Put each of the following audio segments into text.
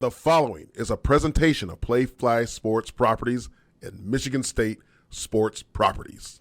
The following is a presentation of Playfly Sports Properties and Michigan State Sports Properties.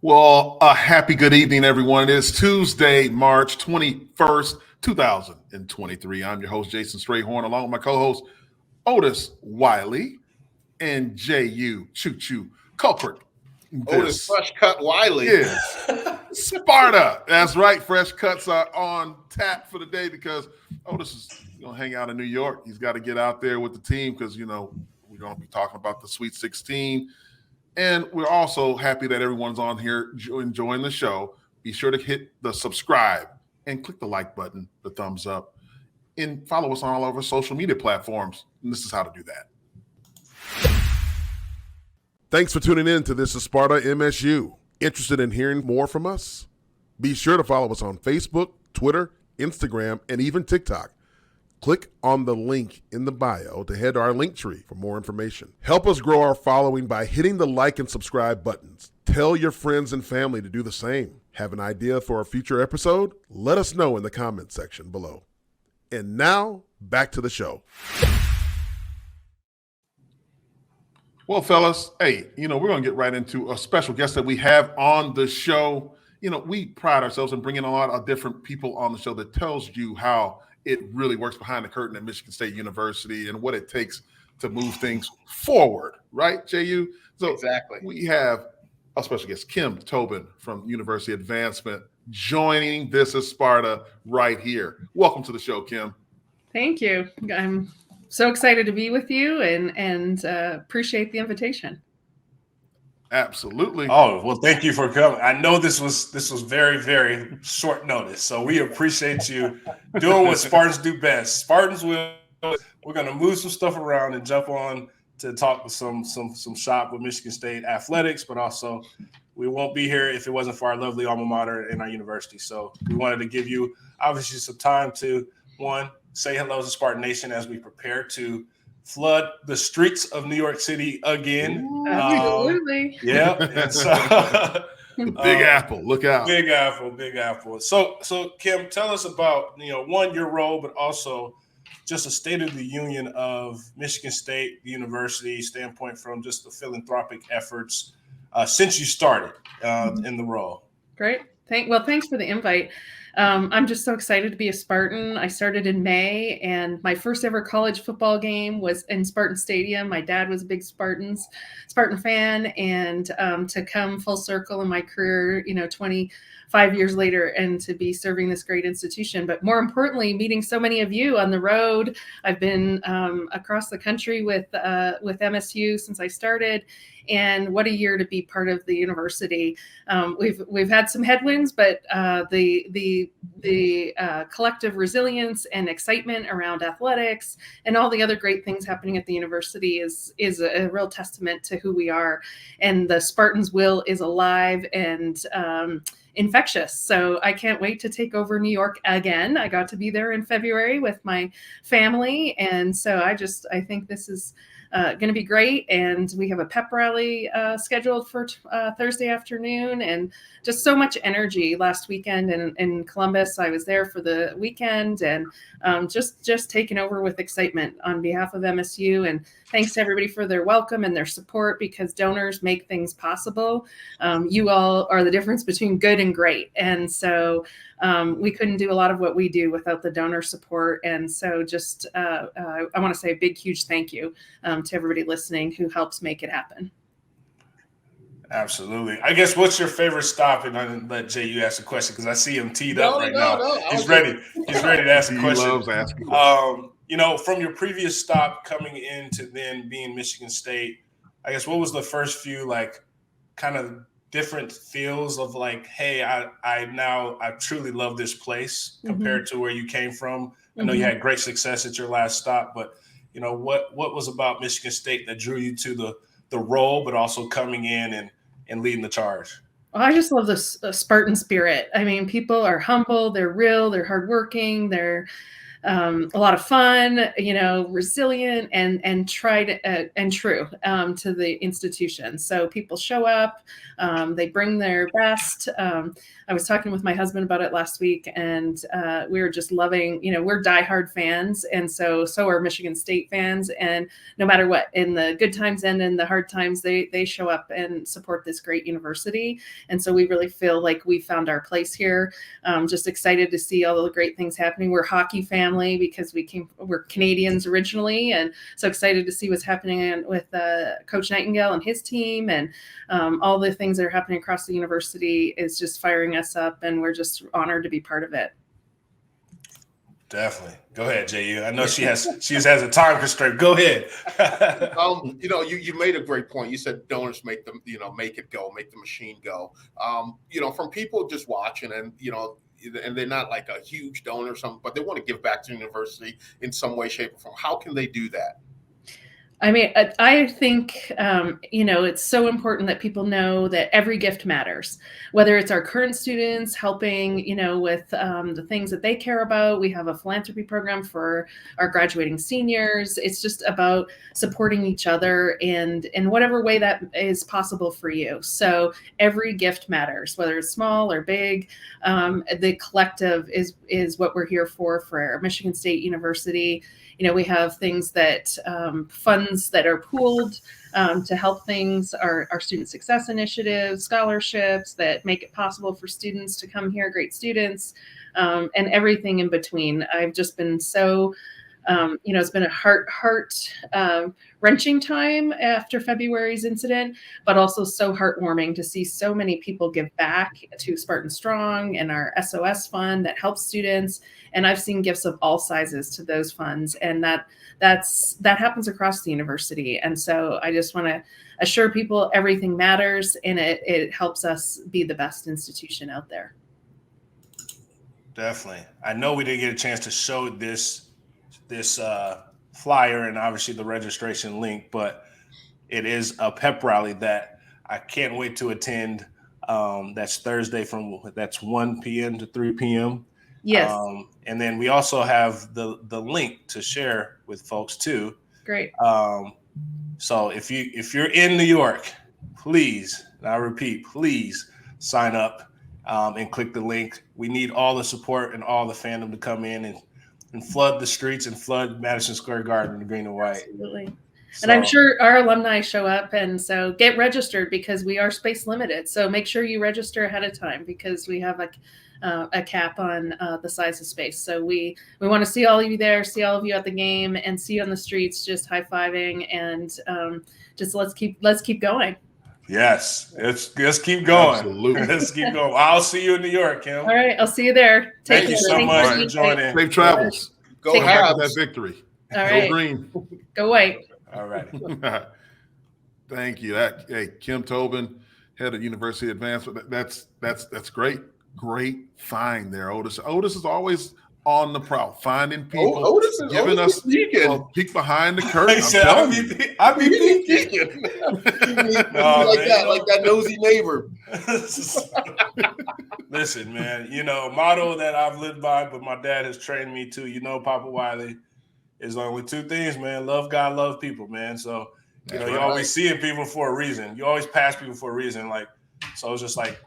Well, a happy good evening, everyone. It is Tuesday, March 21st, 2023. I'm your host, Jason Strayhorn, along with my co-host, Otis Wiley and Jehuu Caulcrick. Otis Fresh Cut Wiley. Yes. Sparta. That's right. Fresh cuts are on tap for the day because Otis is going to hang out in New York. He's got to get out there with the team because, we're going to be talking about the Sweet 16. And we're also happy that everyone's on here enjoying the show. Be sure to hit the subscribe and click the like button, the thumbs up, and follow us on all of our social media platforms. And this is how to do that. Thanks for tuning in to This is Sparta MSU. Interested in hearing more from us? Be sure to follow us on Facebook, Twitter, Instagram, and even TikTok. Click on the link in the bio to head to our link tree for more information. Help us grow our following by hitting the like and subscribe buttons. Tell your friends and family to do the same. Have an idea for a future episode? Let us know in the comment section below. And now, back to the show. Well, fellas, hey, we're going to get right into a special guest that we have on the show. We pride ourselves in bringing a lot of different people on the show that tells you how it really works behind the curtain at Michigan State University and what it takes to move things forward, right, Jehuu? So exactly. We have a special guest, Kim Tobin from University Advancement, joining This is Sparta right here. Welcome to the show, Kim. Thank you. I'm so excited to be with you and appreciate the invitation. Absolutely. Oh, well, thank you for coming. I know this was very, very short notice, so we appreciate you doing what Spartans do best. We're going to move some stuff around and jump on to talk some shop with Michigan State athletics, but also we won't be here if it wasn't for our lovely alma mater and our university. So we wanted to give you obviously some time to, one, say hello to Spartan Nation as we prepare to flood the streets of New York City again. Absolutely. Yeah. And so, the Big Apple. Look out. Big Apple. So Kim, tell us about, one, your role, but also just a state of the union of Michigan State, the university standpoint from just the philanthropic efforts since you started in the role. Great. Thanks for the invite. I'm just so excited to be a Spartan. I started in May, and my first ever college football game was in Spartan Stadium. My dad was a big Spartan fan, and to come full circle in my career, 25 years later, and to be serving this great institution. But more importantly, meeting so many of you on the road. I've been across the country with MSU since I started. And what a year to be part of the university. We've had some headwinds, but the collective resilience and excitement around athletics and all the other great things happening at the university is a real testament to who we are. And the Spartans' will is alive and infectious. So I can't wait to take over New York again. I got to be there in February with my family, and so I think this is going to be great. And we have a pep rally scheduled for Thursday afternoon, and just so much energy. Last weekend in Columbus, I was there for the weekend, and just taken over with excitement on behalf of MSU. And thanks to everybody for their welcome and their support, because donors make things possible. You all are the difference between good and great. And so we couldn't do a lot of what we do without the donor support. And so just I want to say a big, huge thank you to everybody listening who helps make it happen. Absolutely. I guess what's your favorite stop? And I'm gonna let Jehuu ask a question because I see him teed up right now. He's ready. He's ready to ask a question. He loves asking questions. You know, from your previous stop coming into then being Michigan State, I guess what was the first few like kind of different feels of like, hey, I truly love this place compared to where you came from. I know you had great success at your last stop, but you know, what was about Michigan State that drew you to the role, but also coming in and leading the charge? Well, I just love this Spartan spirit. I mean, people are humble, they're real, they're hardworking, they're a lot of fun, you know, resilient and tried and true to the institution. So people show up, they bring their best. I was talking with my husband about it last week, and we were just loving, you know, we're diehard fans. And so are Michigan State fans. And no matter what, in the good times and in the hard times, they show up and support this great university. And so we really feel like we found our place here. Just excited to see all the great things happening. We're a hockey family because we're Canadians originally. And so excited to see what's happening with Coach Nightingale and his team, and all the things that are happening across the university is just firing us up, and we're just honored to be part of it. Definitely. Go ahead, Jehuu. I know she has a time constraint. Go ahead. You know, you made a great point. You said donors make them, you know, make it go, make the machine go. You know, from people just watching, and you know, and they're not like a huge donor or something, but they want to give back to the university in some way, shape, or form. How can they do that? I mean, I think, you know, it's so important that people know that every gift matters, whether it's our current students helping, you know, with the things that they care about. We have a philanthropy program for our graduating seniors. It's just about supporting each other and in whatever way that is possible for you. So every gift matters, whether it's small or big. The collective is what we're here for Michigan State University. You know, we have things that funds that are pooled to help things, our student success initiatives, scholarships that make it possible for students to come here, great students, and everything in between. I've just been so, you know, it's been a heart wrenching time after February's incident, but also so heartwarming to see so many people give back to Spartan Strong and our SOS fund that helps students. And I've seen gifts of all sizes to those funds, and that happens across the university. And so I just want to assure people everything matters, and it helps us be the best institution out there. Definitely. I know we didn't get a chance to show this flyer and obviously the registration link, but it is a pep rally that I can't wait to attend. That's Thursday that's 1 p.m. to 3 p.m. Yes. And then we also have the link to share with folks too. Great. So if you're in New York, please, and I repeat, please sign up and click the link. We need all the support and all the fandom to come in and flood the streets and flood Madison Square Garden in green and white. Absolutely. And I'm sure our alumni show up, and so get registered because we are space limited. So make sure you register ahead of time because we have a cap on the size of space. So we want to see all of you there, see all of you at the game, and see you on the streets just high-fiving, and just let's keep going. Yes, let's keep going. Absolutely. Let's keep going. I'll see you in New York, Kim. All right, I'll see you there. Thank you so much for joining. Safe travels. Go back with that victory. All right. Go green. Go white. All right. Thank you. Hey, Kim Tobin, head of University Advancement. That's great. Great find there, Otis. Otis is always on the prowl, finding people, Otis is giving us a peek behind the curtain. I'll be peeking. like that nosy neighbor. Listen, man, you know, motto that I've lived by, but my dad has trained me to, you know, Papa Wiley, is only two things, man. Love God, love people, man. So, you know, you're always seeing people for a reason. You always pass people for a reason. Like, so it's just like,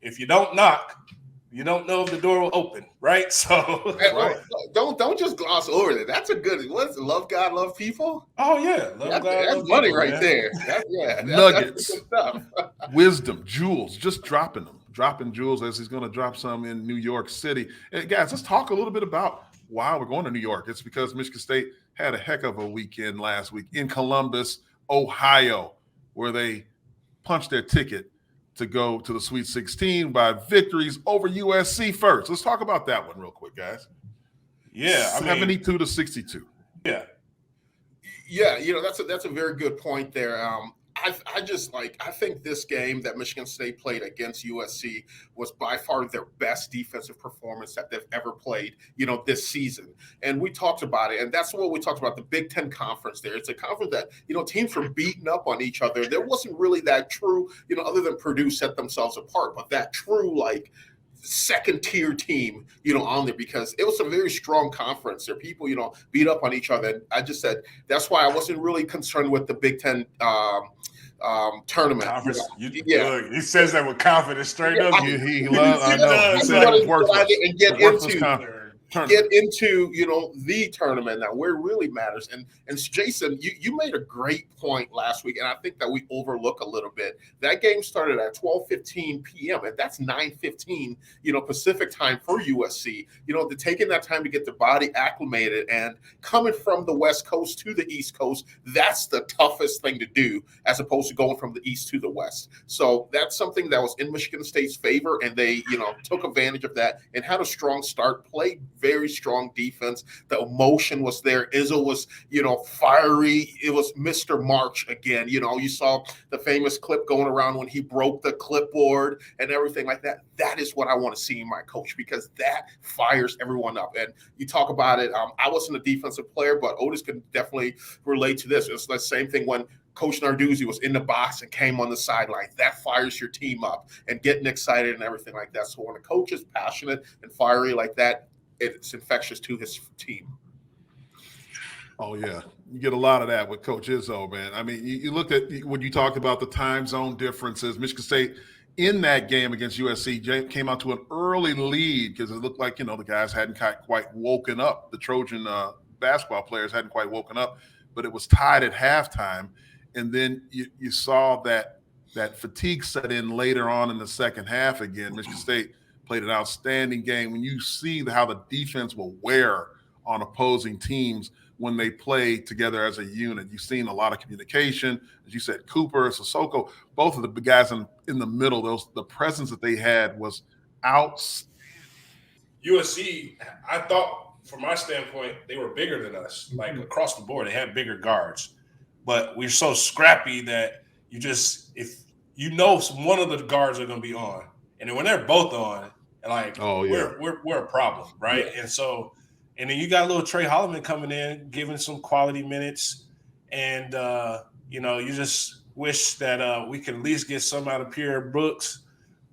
if you don't knock, you don't know if the door will open, right? So don't just gloss over that. That's a good. What's love God, love people? Oh yeah, that's money people, right man. There. Nuggets, that's stuff. Wisdom, jewels, just dropping jewels as he's going to drop some in New York City. And guys, let's talk a little bit about why we're going to New York. It's because Michigan State had a heck of a weekend last week in Columbus, Ohio, where they punched their ticket to go to the Sweet 16 by victories over USC first. Let's talk about that one real quick, guys. Yeah, 72 to 62. Yeah. Yeah, that's a very good point there. I think this game that Michigan State played against USC was by far their best defensive performance that they've ever played, this season. And we talked about it, and that's what we talked about, the Big Ten Conference there. It's a conference that, teams were beating up on each other. There wasn't really that true, other than Purdue set themselves apart, but that true, second tier team, on there, because it was a very strong conference. There people, beat up on each other. And I just said that's why I wasn't really concerned with the Big Ten tournament. Conference. Look, he says that with confidence, straight up. He loves. I know. He said it was worthless. And get into the tournament now, where it really matters. And Jason, you made a great point last week, and I think that we overlook a little bit. That game started at 12:15 p.m. and that's 9:15 Pacific time for USC. Taking that time to get their body acclimated, and coming from the West Coast to the East Coast, that's the toughest thing to do, as opposed to going from the East to the West. So that's something that was in Michigan State's favor, and they took advantage of that and had a strong start, played very strong defense. The emotion was there. Izzo was, fiery. It was Mr. March again. You saw the famous clip going around when he broke the clipboard and everything like that. That is what I want to see in my coach, because that fires everyone up. And you talk about it. I wasn't a defensive player, but Otis can definitely relate to this. It's the same thing when Coach Narduzzi was in the box and came on the sideline. That fires your team up and getting excited and everything like that. So when a coach is passionate and fiery like that, it's infectious to his team. Oh, yeah. You get a lot of that with Coach Izzo, man. I mean, you looked at when you talked about the time zone differences. Michigan State in that game against USC came out to an early lead because it looked like, the guys hadn't quite woken up. The Trojan basketball players hadn't quite woken up, but it was tied at halftime. And then you saw that fatigue set in later on in the second half again. Michigan State played an outstanding game. When you see how the defense will wear on opposing teams when they play together as a unit, you've seen a lot of communication. As you said, Cooper, Sissoko, both of the guys in the middle, the presence that they had was outstanding. USC, I thought, from my standpoint, they were bigger than us. Like across the board, they had bigger guards. But we're so scrappy that if one of the guards are going to be on, and then when they're both on, we're a problem, right? Yeah. And then you got little Trey Holloman coming in, giving some quality minutes, and you just wish that we could at least get some out of Pierre Brooks.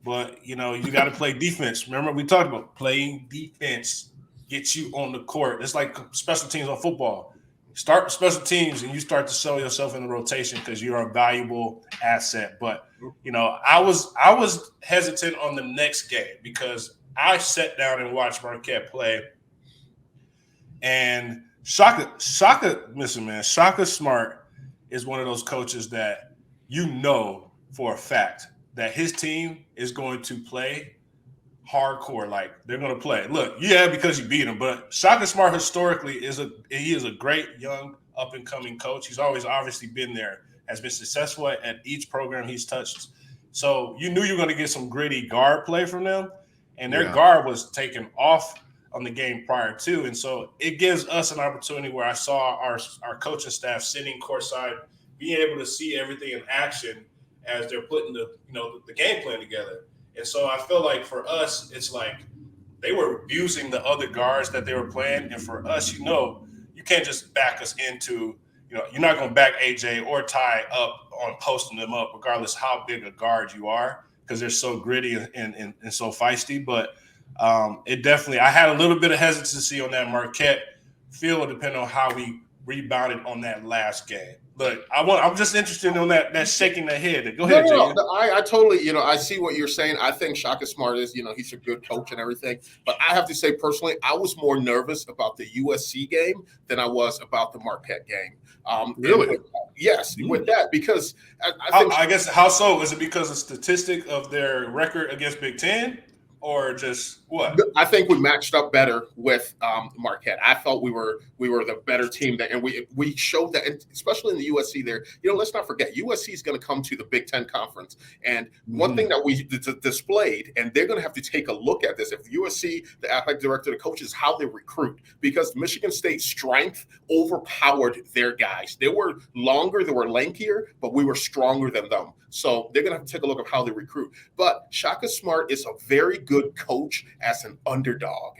But you got to play defense. Remember, we talked about playing defense gets you on the court. It's like special teams on football. Start special teams and you start to sell yourself in the rotation because you're a valuable asset. But I was hesitant on the next game because I sat down and watched Marquette play, and Shaka Smart is one of those coaches that for a fact that his team is going to play hardcore, like they're going to play. Look, because you beat him, but Shaka Smart historically is a great young up and coming coach. He's always obviously been there, has been successful at each program he's touched. So you knew you were going to get some gritty guard play from them, and their guard was taken off on the game prior to, and so it gives us an opportunity where I saw our coaching staff sitting courtside, being able to see everything in action as they're putting the game plan together. And so I feel like for us, it's like they were abusing the other guards that they were playing. And for us, you can't just back us into, you're not going to back AJ or Ty up on posting them up, regardless how big a guard you are, because they're so gritty and so feisty. But it definitely, I had a little bit of hesitancy on that Marquette field, depending on how we rebounded on that last game. But I'm just interested in that shaking the head. Go ahead, No, I totally, I see what you're saying. I think Shaka Smart is, he's a good coach and everything. But I have to say personally, I was more nervous about the USC game than I was about the Marquette game. Really? With that, because I guess how so? Is it because of statistic of their record against Big Ten, or just What? I think we matched up better with Marquette. I felt we were the better team, and we showed that, and especially in the USC there. Let's not forget USC is going to come to the Big Ten Conference, and one thing that we displayed, and they're going to have to take a look at this. If USC, the athletic director, the coaches, how they recruit, because Michigan State's strength overpowered their guys. They were longer, they were lankier, but we were stronger than them. So they're going to have to take a look at how they recruit. But Shaka Smart is a very good coach as an underdog.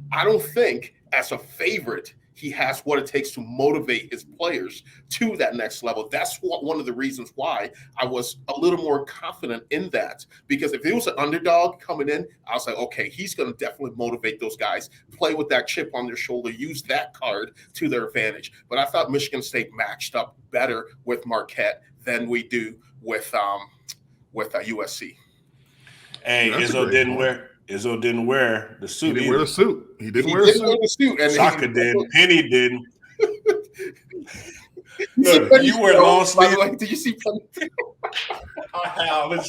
I don't think as a favorite he has what it takes to motivate his players to that next level. That's one of the reasons why I was a little more confident in that. Because if it was an underdog coming in, I was like, okay, he's going to definitely motivate those guys, play with that chip on their shoulder, use that card to their advantage. But I thought Michigan State matched up better with Marquette than we do with USC. Hey, Izzo didn't wear the suit. He didn't wear the suit. He didn't wear the suit. And Shaka didn't. Penny didn't. Look, you wear long sleeve. Did you see Penny?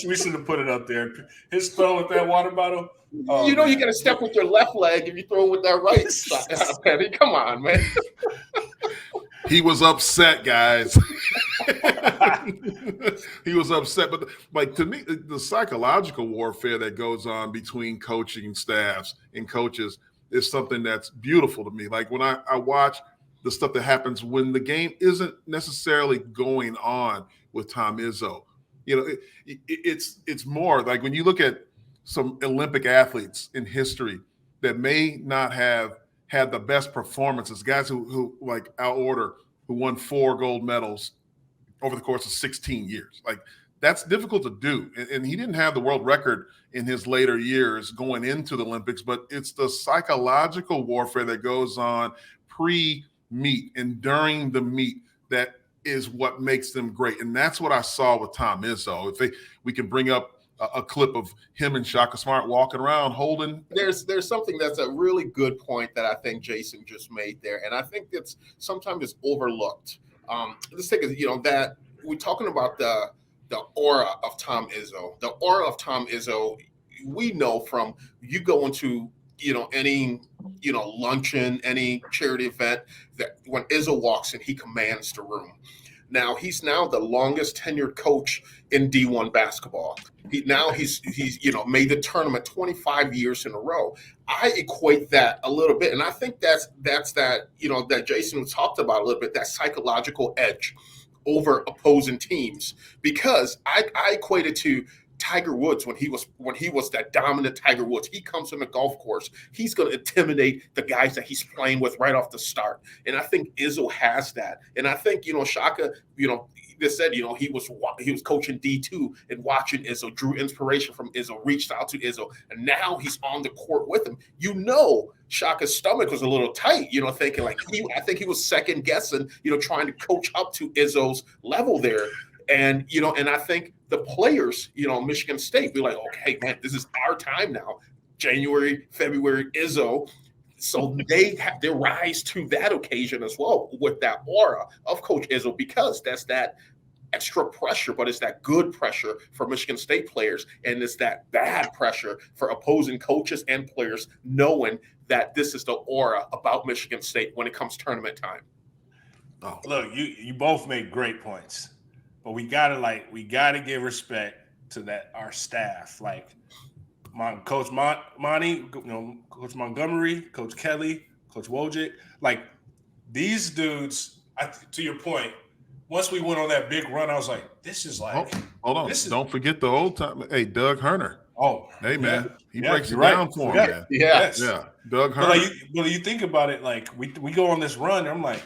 We should have put it up there. His throw with that water bottle. Oh, you got to step with your left leg if you throw with that right side. Penny, come on, man. He was upset, guys. He was upset. But like, to me, the psychological warfare that goes on between coaching staffs and coaches is something that's beautiful to me. Like when I watch the stuff that happens when the game isn't necessarily going on with Tom Izzo. It's more like when you look at some Olympic athletes in history that may not have had the best performances, guys who like Al Order, who won 4 gold medals over the course of 16 years. Like, that's difficult to do. And he didn't have the world record in his later years going into the Olympics, but it's the psychological warfare that goes on pre-meet and during the meet that is what makes them great. And that's what I saw with Tom Izzo. We can bring up a clip of him and Shaka Smart walking around holding. There's something that's a really good point that I think Jason just made there, and I think that's sometimes it's overlooked. Let's take that we're talking about the aura of Tom Izzo. The aura of Tom Izzo, we know from you go into any luncheon, any charity event, that when Izzo walks in, he commands the room. Now he's the longest tenured coach in D1 basketball. He's made the tournament 25 years in a row. I equate that a little bit, and I think that's that that Jason talked about a little bit, that psychological edge over opposing teams, because I equate it to Tiger Woods when he was that dominant Tiger Woods. He comes on the golf course, he's going to intimidate the guys that he's playing with right off the start. And I think Izzo has that. And I think Shaka, they said he was coaching D2 and watching Izzo, drew inspiration from Izzo, reached out to Izzo, and now he's on the court with him. Shaka's stomach was a little tight, thinking like I think he was second guessing, trying to coach up to Izzo's level there. And, and I think the players, Michigan State, be like, okay, man, this is our time now. January, February, Izzo. So they rise to that occasion as well with that aura of Coach Izzo, because that's that extra pressure, but it's that good pressure for Michigan State players. And it's that bad pressure for opposing coaches and players, knowing that this is the aura about Michigan State when it comes tournament time. Oh. Look, you both make great points. But we gotta give respect to our staff, like Coach Monty, Coach Montgomery, Coach Kelly, Coach Wojcik. Like these dudes, to your point, once we went on that big run, I was like, this is like. Hold on, don't forget the old time. Hey, Doug Herner. Oh, hey man, he breaks it right. down for him, man. Yes. Yeah, Doug Herner. But you think about it, like we go on this run, I'm like,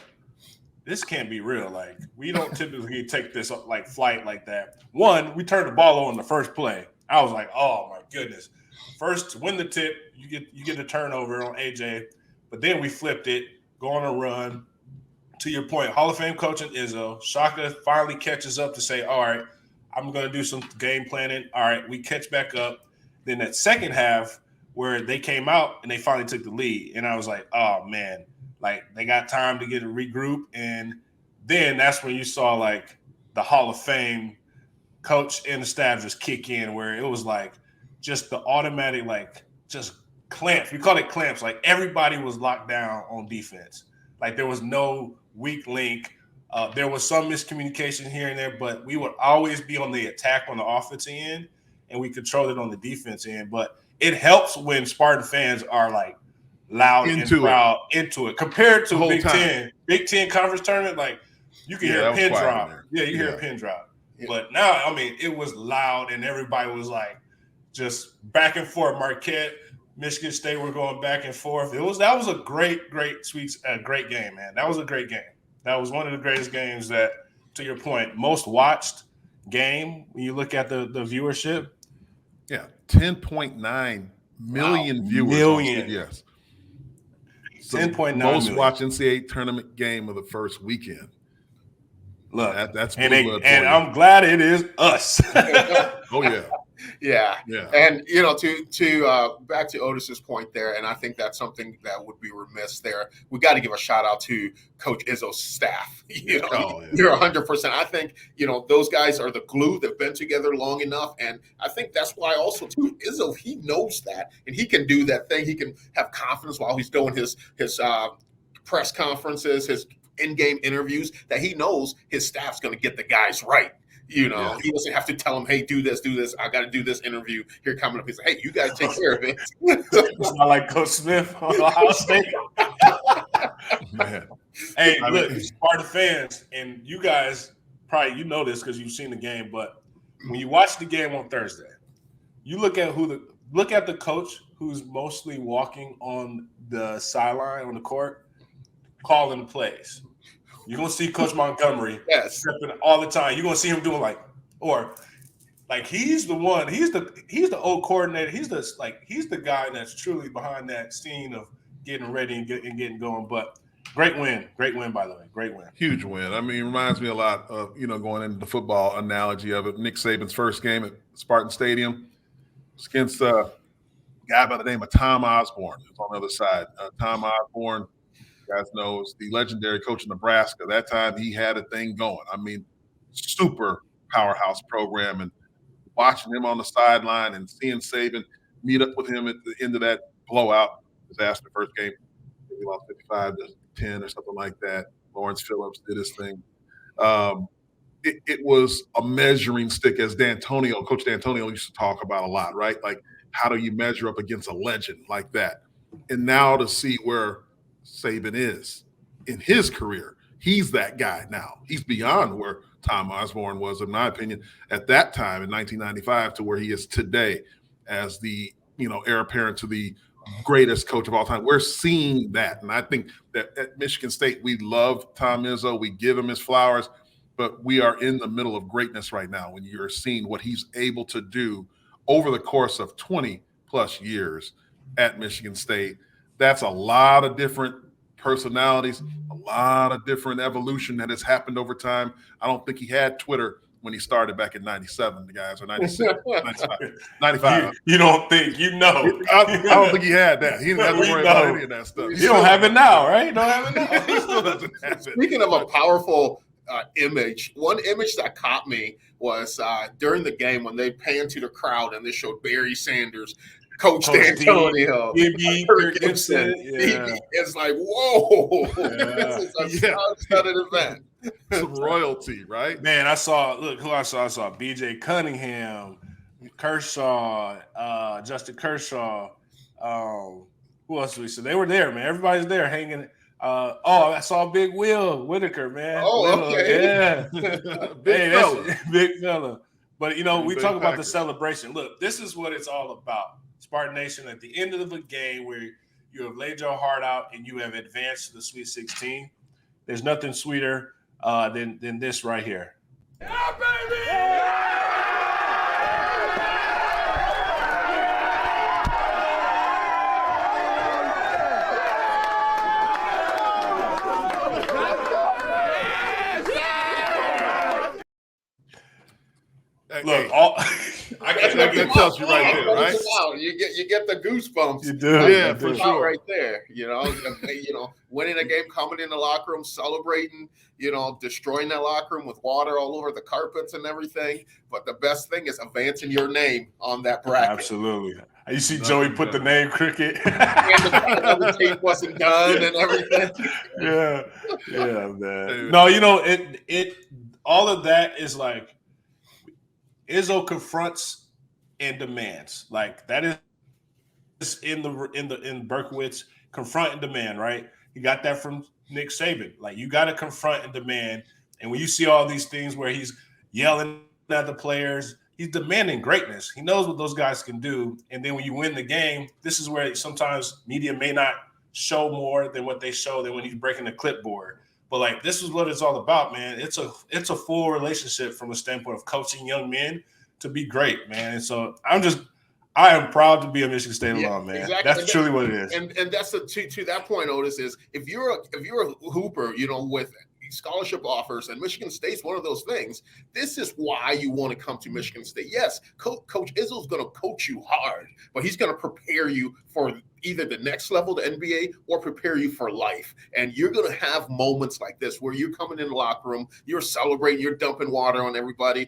this can't be real. Like, we don't typically take this flight like that. One, we turned the ball over in the first play. I was like, oh my goodness. First, to win the tip, you get a turnover on AJ, but then we flipped it, go on a run. To your point, Hall of Fame coaching Izzo. Shaka finally catches up to say, all right, I'm going to do some game planning. All right, we catch back up. Then that second half where they came out and they finally took the lead, and I was like, oh man. Like, they got time to get a regroup, and then that's when you saw, like, the Hall of Fame coach and the staff just kick in, where it was, like, just the automatic, like, just clamps. We called it clamps. Like everybody was locked down on defense. Like there was no weak link. There was some miscommunication here and there, but we would always be on the attack on the offensive end, and we controlled it on the defense end. But it helps when Spartan fans are like loud and proud into it compared to Big Ten conference tournament. Like you can hear a pin drop. Yeah, you hear a pin drop. Yeah. But now, I mean, it was loud and everybody was like just back and forth. Marquette, Michigan State were going back and forth. That was a great game, man. That was a great game. That was one of the greatest games that, to your point, most watched game when you look at the viewership. Yeah, 10.9 million viewers on CBS. So 10.9 most watched NCAA tournament game of the first weekend. Look, that's and I'm glad it is us. Oh yeah. Yeah. And to back to Otis's point there, and I think that's something that would be remiss there. We got to give a shout out to Coach Izzo's staff. You're 100%. I think those guys are the glue. They've been together long enough, and I think that's why also too Izzo, he knows that, and he can do that thing. He can have confidence while he's doing his press conferences, his in-game interviews, that he knows his staff's going to get the guys right. He doesn't have to tell them, hey, do this. I got to do this interview here coming up. He's like, hey, you guys take care of it. It's not like Coach Smith on Ohio State. Man. Hey, look, Spartan fans, and you guys probably know this because you've seen the game, but when you watch the game on Thursday, you look at the coach who's mostly walking on the sideline on the court, calling the plays. You're gonna see Coach Montgomery stepping all the time. You're gonna see him doing he's the one. He's the old coordinator. He's the guy that's truly behind that scene of getting ready and getting going. But great win, by the way, great win, huge win. I mean, it reminds me a lot of going into the football analogy of it. Nick Saban's first game at Spartan Stadium was against a guy by the name of Tom Osborne. It's on the other side. Tom Osborne. You guys know, is the legendary coach of Nebraska. That time he had a thing going. I mean, super powerhouse program, and watching him on the sideline and seeing Saban meet up with him at the end of that blowout disaster first game. We lost 55-10 or something like that. Lawrence Phillips did his thing. It was a measuring stick, as Coach D'Antonio used to talk about a lot, right? Like, how do you measure up against a legend like that? And now to see where Saban is in his career, he's that guy now. He's beyond where Tom Osborne was, in my opinion, at that time in 1995 to where he is today as the heir apparent to the greatest coach of all time. We're seeing that, and I think that at Michigan State we love Tom Izzo, we give him his flowers, but we are in the middle of greatness right now when you're seeing what he's able to do over the course of 20 plus years at Michigan State. That's a lot of different personalities, a lot of different evolution that has happened over time. I don't think he had Twitter when he started back in 97, the guys, or 96, 95. You don't think, I don't think he had that. He didn't have to worry about any of that stuff. You don't have it now, right? You don't have it now. He still doesn't have it. Speaking of a powerful image, one image that caught me was during the game when they panned to the crowd and they showed Barry Sanders, Coach D'Antonio, Kirk Gibson. It's like, whoa, this is a star-studded event. Some royalty, right? Man, I saw who I saw. I saw B.J. Cunningham, Kershaw, Justin Kershaw. Who else did we see? They were there, man. Everybody's there hanging. I saw Big Will Whitaker, man. Oh, okay. Yeah. Big fella. But, we talk about Packer. the celebration. Look, this is what it's all about. Spartan Nation, at the end of the game where you have laid your heart out and you have advanced to the Sweet 16, there's nothing sweeter than this right here. Yeah, baby! Look, that tells you right there, right? You get the goosebumps. You do, yeah, for sure. Right there, winning a game, coming in the locker room, celebrating, destroying that locker room with water all over the carpets and everything. But the best thing is advancing your name on that bracket. Absolutely. You see Joey put the name Cricket. And the tape wasn't done and everything. Yeah, man. No, it all of that is like Izzo confronts and demands. Like that is in Berkowitz, confront and demand, right? You got that from Nick Saban. Like you got to confront and demand. And when you see all these things where he's yelling at the players, he's demanding greatness. He knows what those guys can do. And then when you win the game, this is where sometimes media may not show more than what they show than when he's breaking the clipboard. But like this is what it's all about, man. It's a full relationship from a standpoint of coaching young men to be great, man. And so I am proud to be a Michigan State alum, man. Exactly. That's truly what it is. And that's to that point, Otis, is if you're a hooper, with scholarship offers, and Michigan State's one of those things. This is why you want to come to Michigan State. Yes, Coach Izzo's going to coach you hard, but he's going to prepare you for either the next level, the NBA, or prepare you for life. And you're going to have moments like this where you're coming in the locker room, you're celebrating, you're dumping water on everybody.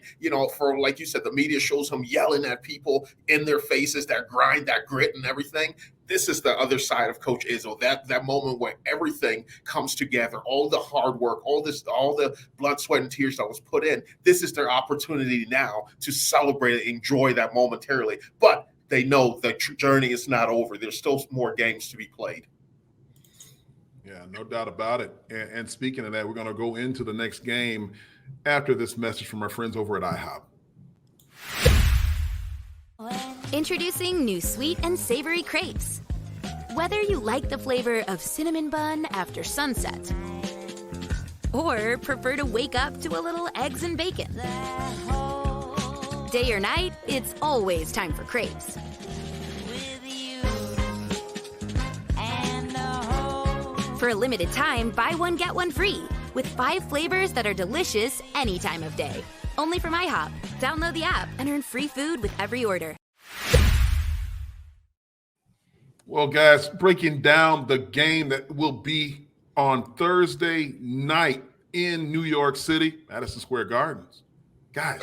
For, like you said, the media shows him yelling at people in their faces, that grind, that grit and everything. This is the other side of Coach Izzo, that moment where everything comes together, all the hard work, all the blood, sweat, and tears that was put in. This is their opportunity now to celebrate and enjoy that momentarily. But they know the journey is not over. There's still more games to be played. Yeah, no doubt about it. And speaking of that, we're going to go into the next game after this message from our friends over at IHOP. Introducing new sweet and savory crepes. Whether you like the flavor of cinnamon bun after sunset, or prefer to wake up to a little eggs and bacon, day or night, it's always time for crepes. For a limited time, buy one, get one free, with 5 flavors that are delicious any time of day. Only from IHOP. Download the app and earn free food with every order. Well, guys, breaking down the game that will be on Thursday night in New York City, Madison Square Gardens. Guys,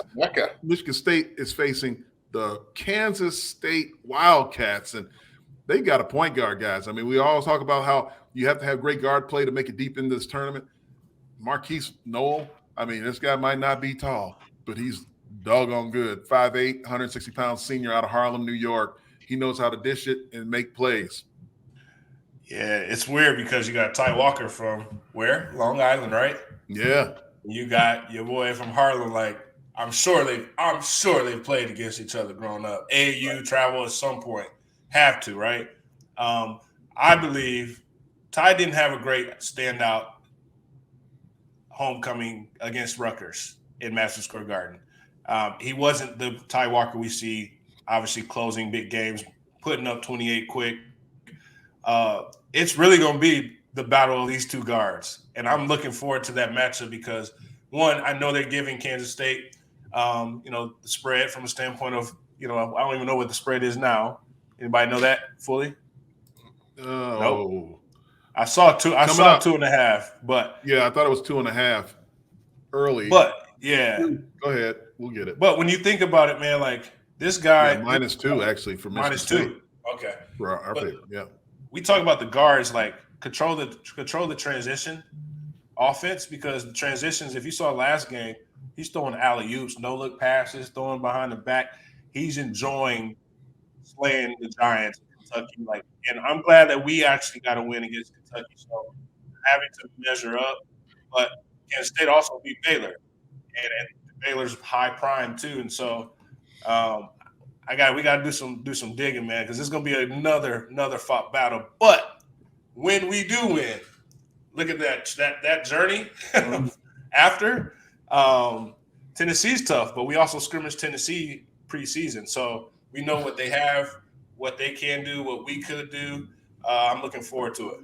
Michigan State is facing the Kansas State Wildcats, and they got a point guard, guys. I mean, we always talk about how you have to have great guard play to make it deep into this tournament. Marquise Noel, I mean, this guy might not be tall, but he's doggone good. 5'8", 160-pound senior out of Harlem, New York. He knows how to dish it and make plays. Yeah, it's weird because you got Ty Walker from where? Long Island, right? Yeah. You got your boy from Harlem. Like, I'm sure they've played against each other growing up. AAU travel at some point. Have to, right? I believe Ty didn't have a great standout homecoming against Rutgers in Madison Square Garden. He wasn't the Ty Walker we see, obviously closing big games, putting up 28 quick. It's really going to be the battle of these two guards. And I'm looking forward to that matchup because, one, I know they're giving Kansas State, the spread from a standpoint of, I don't even know what the spread is now. Anybody know that fully? Oh. Nope. I saw 2.5, but yeah, I thought it was 2.5 early. But yeah, go ahead, we'll get it. But when you think about it, man, like this guy, -2 actually for Michigan State. -2. Okay, for our paper, yeah. We talk about the guards, like control the transition offense, because the transitions. If you saw last game, he's throwing alley-oops, no look passes, throwing behind the back. He's enjoying slaying the Giants in Kentucky. And I'm glad that we actually got a win against Kentucky. So having to measure up, but Kansas State also beat Baylor, and Baylor's high prime too. And so we got to do some digging, man, because it's gonna be another fought battle. But when we do win, look at that journey after. Tennessee's tough, but we also scrimmaged Tennessee preseason, so we know what they have, what they can do, what we could do. I'm looking forward to it.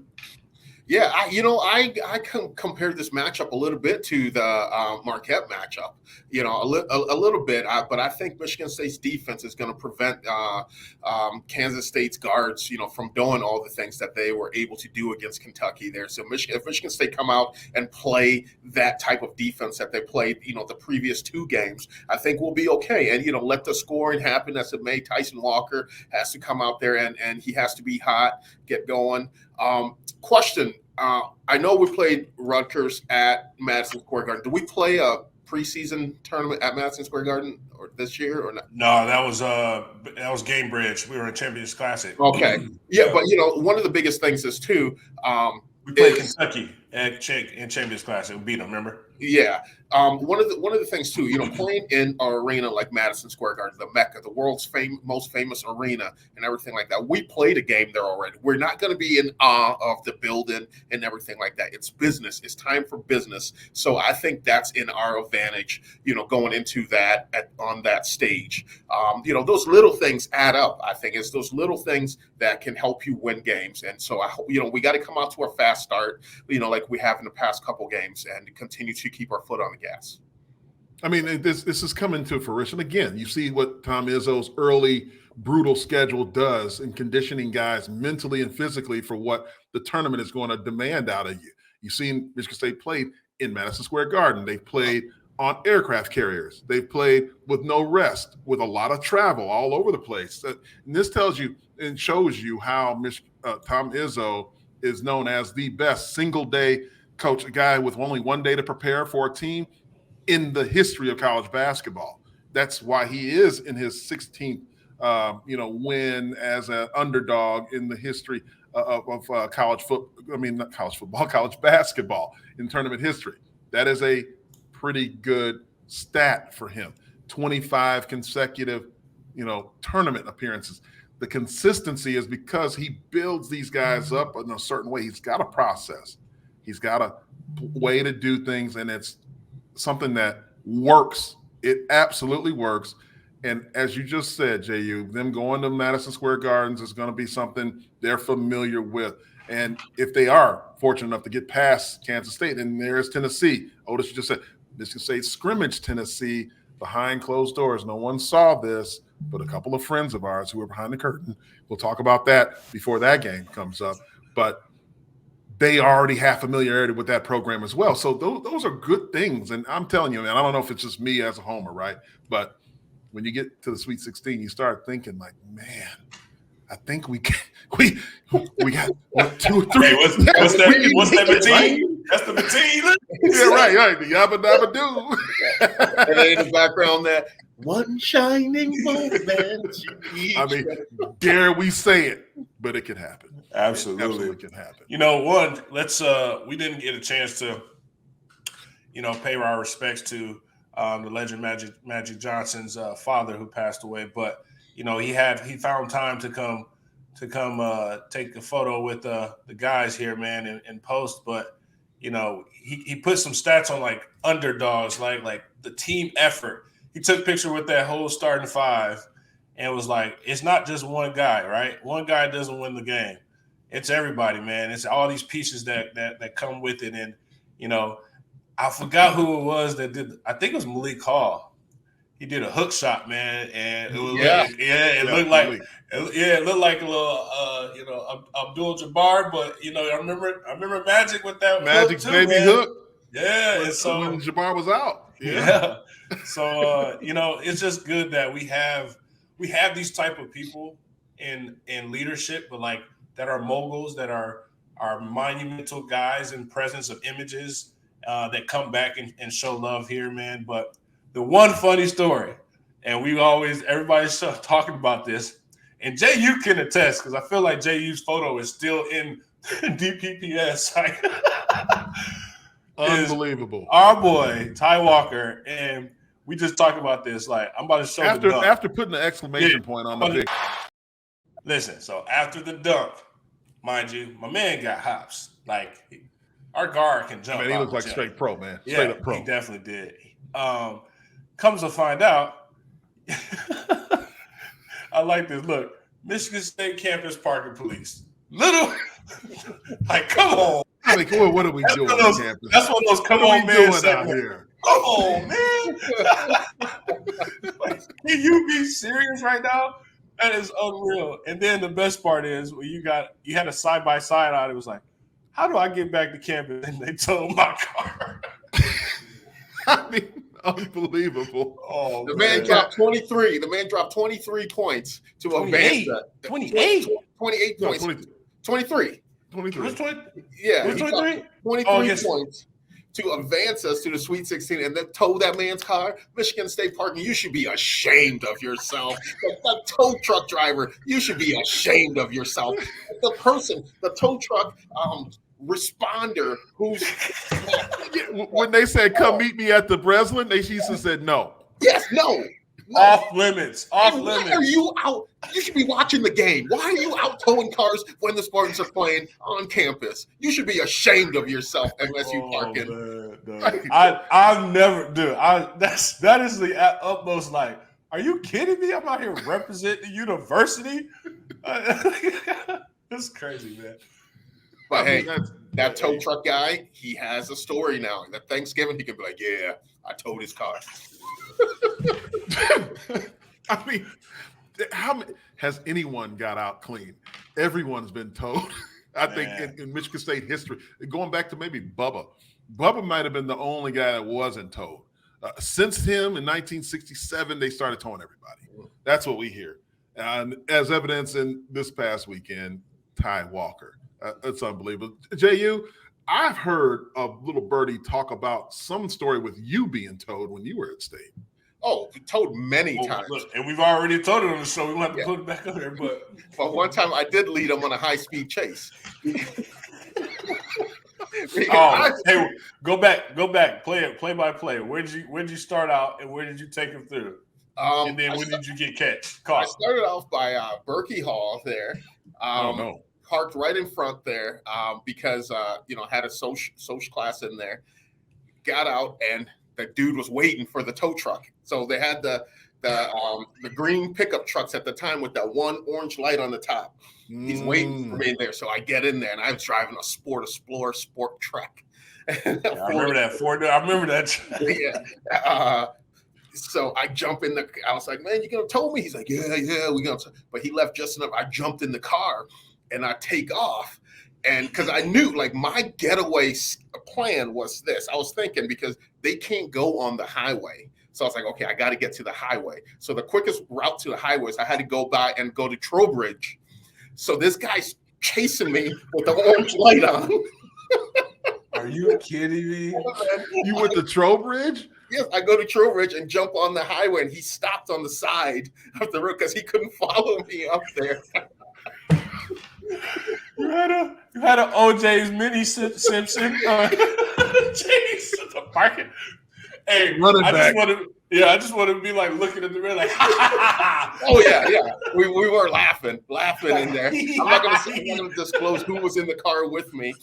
Yeah, I compared this matchup a little bit to the Marquette matchup. A little bit, but I think Michigan State's defense is going to prevent Kansas State's guards, from doing all the things that they were able to do against Kentucky there. So if Michigan State come out and play that type of defense that they played, the previous two games, I think we'll be okay. And let the scoring happen as it may. Tyson Walker has to come out there and he has to be hot, get going. Question. I know we played Rutgers at Madison Square Garden. Do we play a preseason tournament at Madison Square Garden or this year or not? No, that was Game Bridge. We were in Champions Classic. Okay. Yeah, but one of the biggest things is too. We played Kentucky in Champions Classic. We beat them, remember? Yeah. One of the things too, playing in an arena like Madison Square Garden, the Mecca, the world's most famous arena, and everything like that. We played a game there already. We're not going to be in awe of the building and everything like that. It's business. It's time for business. So I think that's in our advantage. Going into that on that stage. Those little things add up. I think it's those little things that can help you win games. And so I hope we got to come out to a fast start. Like we have in the past couple games, and continue to keep our foot on the gas. I mean, this is coming to fruition again. You see what Tom Izzo's early brutal schedule does in conditioning guys mentally and physically for what the tournament is going to demand out of you. You've seen Michigan State played in Madison Square Garden. They've played on aircraft carriers. They've played with no rest, with a lot of travel all over the place. And this tells you and shows you how Tom Izzo is known as the best single-day coach, a guy with only one day to prepare for a team in the history of college basketball. That's why he is in his 16th, win as an underdog in the history of college football. I mean, not college football, college basketball in tournament history. That is a pretty good stat for him. 25 consecutive, tournament appearances. The consistency is because he builds these guys up in a certain way. He's got a process. He's got a way to do things, and it's something that works. It absolutely works. And as you just said, Jehuu, them going to Madison Square Gardens is going to be something they're familiar with. And if they are fortunate enough to get past Kansas State, then there's Tennessee. Otis just said, Michigan State scrimmage Tennessee behind closed doors. No one saw this, but a couple of friends of ours who were behind the curtain. We'll talk about that before that game comes up. But they already have familiarity with that program as well. So those are good things. And I'm telling you, man, I don't know if it's just me as a homer, right? But when you get to the Sweet 16, you start thinking like, man, I think we got 1, 2, 3. Hey, what's that Mateen? That's the Mateen. Yeah, right. The yabba dabba doo. And then in the background, that one shining moment. I mean, dare we say it, but it can happen. Absolutely. It absolutely can happen. We didn't get a chance to, pay our respects to the legend Magic Johnson's father who passed away, but he found time to come take a photo with the guys here, man, and post. But he put some stats on like underdogs, like the team effort. He took a picture with that whole starting five and was like, it's not just one guy, right? One guy doesn't win the game. It's everybody, man. It's all these pieces that come with it. And, I forgot who it was that did. I think it was Malik Hall. He did a hook shot, man, and it was it looked like a little Abdul Jabbar, but I remember Magic with that Magic's hook too, baby man. hook. Yeah, and so when Jabbar was out. Yeah. So it's just good that we have these type of people in leadership, but like that are moguls, that are monumental guys in presence of images that come back and show love here, man. But the one funny story, and everybody's talking about this, and Jehuu can attest because I feel like Jehu's photo is still in DPPS. Unbelievable. Our boy Ty Walker, and we just talked about this. Like, I'm about to show the dunk. After putting the exclamation point on the big. Listen, so after the dunk, mind you, my man got hops. Like, our guard can jump. Man, he looks like straight pro, man. Straight up pro. He definitely did. Comes to find out, I like this. Look, Michigan State campus parking police. Little, like, come on. Like, well, what are we doing on campus? That's one of those come What on, are we man. doing out here? Come on, man. Like, can you be serious right now? That is unreal. And then the best part is when you had a side by side out. It was like, how do I get back to campus? And they towed my car. I mean, unbelievable. Oh, The man dropped 23. The man dropped 23 points to advance. 28. 28 No, points. 20, 23. 23. What's 20? Yeah, What's he dropped 23? 23 points to advance us to the Sweet 16 and then tow that man's car. Michigan State Parking, you should be ashamed of yourself. The tow truck driver, you should be ashamed of yourself. The tow truck responder who's When they said, come meet me at the Breslin, they used to said no. yes, no. Off limits. Off And why limits. are you out? You should be watching the game. Why are you out towing cars when the Spartans are playing on campus? You should be ashamed of yourself, MSU Parking. I've never, dude. That is the utmost. Like, are you kidding me? I'm out here representing the university. That's crazy, man. But hey, that tow truck guy, he has a story now. That Thanksgiving, he can be like, "Yeah, I towed his car." I mean, how many, has anyone got out clean? Everyone's been towed. I think in Michigan State history, going back to maybe Bubba. Bubba might have been the only guy that wasn't towed. Since him in 1967, they started towing everybody. That's what we hear. And as evidence in this past weekend, Ty Walker. It's unbelievable. Jehuu, I've heard a little birdie talk about some story with you being towed when you were at State. Oh, we towed many times. Look, and we've already told it on the show. We won't have to put it back up there. But one time I did lead him on a high-speed chase. Hey, go back, play by play. Where did you start out, and where did you take him through? And then when did you get caught? I started off by Berkey Hall there. Parked right in front there because had a social class in there. Got out and the dude was waiting for the tow truck. So they had the green pickup trucks at the time with that one orange light on the top. He's waiting for me there. So I get in there and I was driving a Sport truck. I remember that Ford. I remember that. Yeah. So I jump in I was like, man, you gonna tow me? He's like, yeah, we gonna. But he left just enough. I jumped in the car and I take off. And because I knew, like, my getaway plan was this. I was thinking because they can't go on the highway. So I was like, okay, I got to get to the highway. So the quickest route to the highway is I had to go by and go to Trowbridge. So this guy's chasing me with the orange light on. Are you kidding me? You went to Trowbridge? Yes, I go to Trowbridge and jump on the highway, and he stopped on the side of the road because he couldn't follow me up there. You had an OJ's mini Simpson. Jeez, the parking. Hey, I just want to be like looking at the red, like, Oh yeah. We were laughing in there. I'm not gonna disclose who was in the car with me.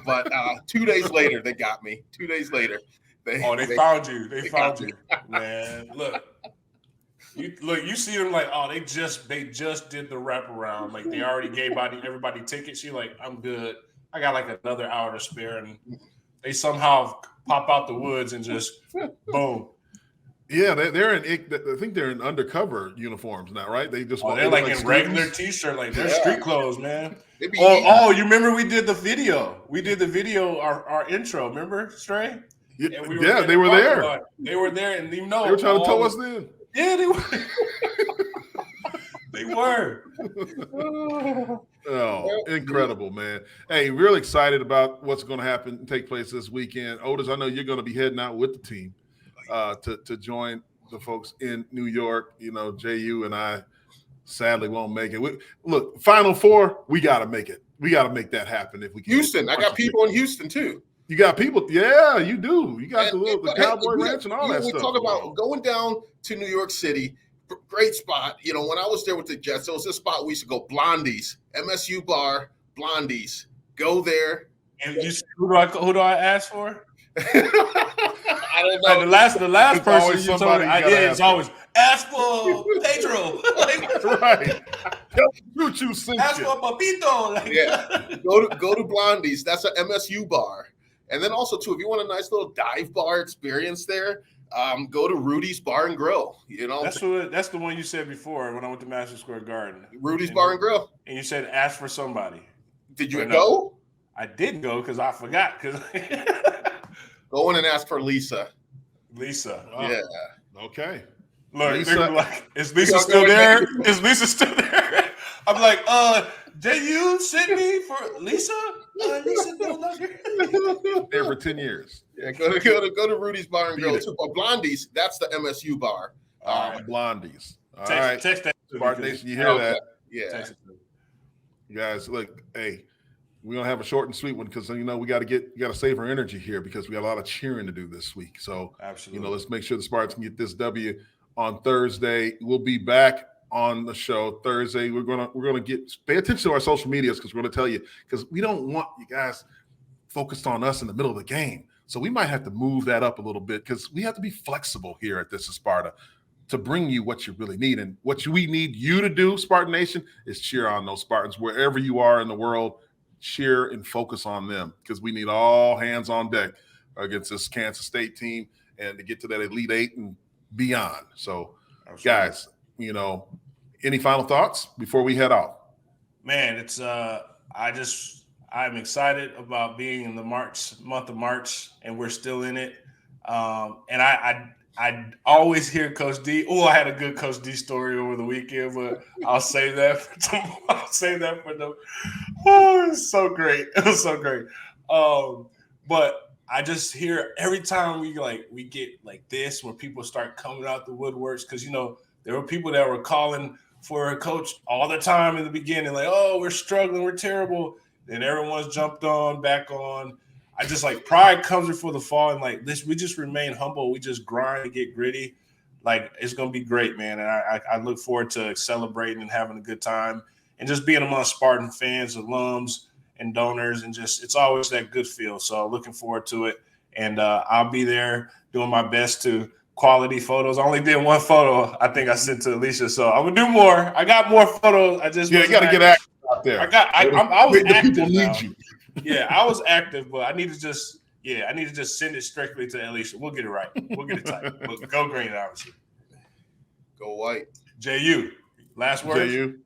But 2 days later, they got me. 2 days later, they found you. They found you, man. You see them like, oh, they just did the wraparound. Like they already gave everybody tickets. You're like, I'm good. I got like another hour to spare, and they somehow pop out the woods and just boom. Yeah, they're in. I think they're in undercover uniforms now, right? They just they're like in regular t-shirt, like they're street clothes, man. You remember we did the video? Our intro. Remember, Stray? Yeah, they were there. They were there, and they were trying to tow us in. Yeah, they were. They were. Oh, incredible, man. Hey, really excited about what's going to happen and take place this weekend. Otis, I know you're going to be heading out with the team to join the folks in New York. You know, Jehuu and I sadly won't make it. Look, Final Four, we got to make it. We got to make that happen if we can. Houston, I got people in Houston too. You got people, yeah, you do. You got the Cowboy Ranch and all that stuff. We talk about going down to New York City, great spot. You know, when I was there with the Jets, there was this spot we used to go, Blondie's, MSU bar, Blondie's. Go there. And you see, who do I ask for? I don't know. The last person you told me, it's always ask for Pedro. Right. Choo-choo sink Ask you. for a papito. Like, Yeah. Go to Blondie's. That's an MSU bar. And then also too, if you want a nice little dive bar experience there, go to Rudy's Bar and Grill. You know, that's the one you said before when I went to Madison Square Garden. Rudy's Bar and Grill. And you said ask for somebody. Did you Or no? go? I didn't go because I forgot. Because Go in and ask for Lisa. Lisa. Oh, Yeah. Okay. Look, Lisa- they're like, is Lisa still there? Is Lisa still there? I'm like, Jehuu sent me for Lisa? Lisa no longer. There for 10 years. Yeah, go to Rudy's Bar and Beat Grill it. too. But Blondie's, that's the MSU bar. All right. Blondies. All right. Text that to me, Spartan 'cause- Nation, you hear Okay. that? Yeah. Text it to me. You guys, look, hey, we're gonna have a short and sweet one because we got to save our energy here because we got a lot of cheering to do this week. So Absolutely. let's make sure the Spartans can get this W on Thursday. We'll be back on the show Thursday. We're gonna pay attention to our social medias because we're gonna tell you because we don't want you guys focused on us in the middle of the game. So we might have to move that up a little bit because we have to be flexible here at This is Sparta to bring you what you really need. And what we need you to do, Spartan Nation, is cheer on those Spartans wherever you are in the world. Cheer and focus on them because we need all hands on deck against this Kansas State team and to get to that Elite Eight and beyond. So, Absolutely. guys, any final thoughts before we head out? Man, it's I'm excited about being in the month of March, and we're still in it. And I always hear Coach D. Oh, I had a good Coach D story over the weekend, but I'll save that for tomorrow. I'll save that for the. Oh, it was so great. It was so great. But I just hear every time we get like this, when people start coming out the woodworks, because there were people that were calling for a coach all the time in the beginning, like, oh, we're struggling, we're terrible. Then everyone's jumped back on. I just pride comes before the fall, and this, we just remain humble. We just grind and get gritty. It's gonna be great, man. And I look forward to celebrating and having a good time and just being among Spartan fans, alums, and donors, and just it's always that good feel. So looking forward to it, and I'll be there doing my best to quality photos. I only did one photo. I think I sent to Alicia, so I'm gonna do more. I got more photos. I just you got to get active out there. I was the active. people Now. need you. Yeah, I was active, but I need to just send it strictly to Alicia. We'll get it right. We'll get it tight. But go green, obviously. Go white. Jehuu, last words. Jehuu.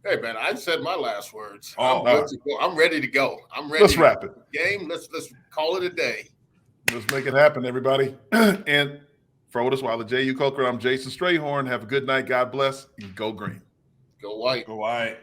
Hey man, I said my last words. Oh, I'm good to go. I'm ready to go. I'm ready. Let's wrap it. Game. Let's call it a day. Let's make it happen, everybody. And for Otis Wiley Jehuu Caulcrick, I'm Jason Strayhorn. Have a good night. God bless. And go green. Go white. Go white.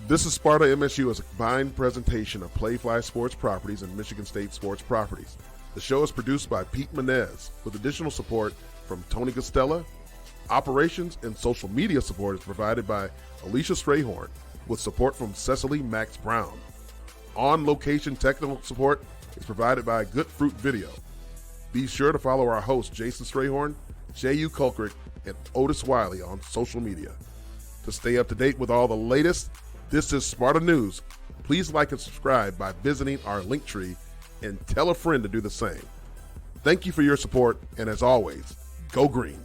This is Sparta MSU as a combined presentation of Playfly Sports Properties and Michigan State Sports Properties. The show is produced by Pete Menez with additional support from Tony Costella. Operations and social media support is provided by Alicia Strayhorn with support from Cecily Max Brown. On-location technical support is provided by Good Fruit Video. Be sure to follow our hosts Jason Strayhorn, Jehuu Caulcrick, and Otis Wiley on social media. To stay up to date with all the latest This is Sparta News, please like and subscribe by visiting our link tree and tell a friend to do the same. Thank you for your support, and as always, go green.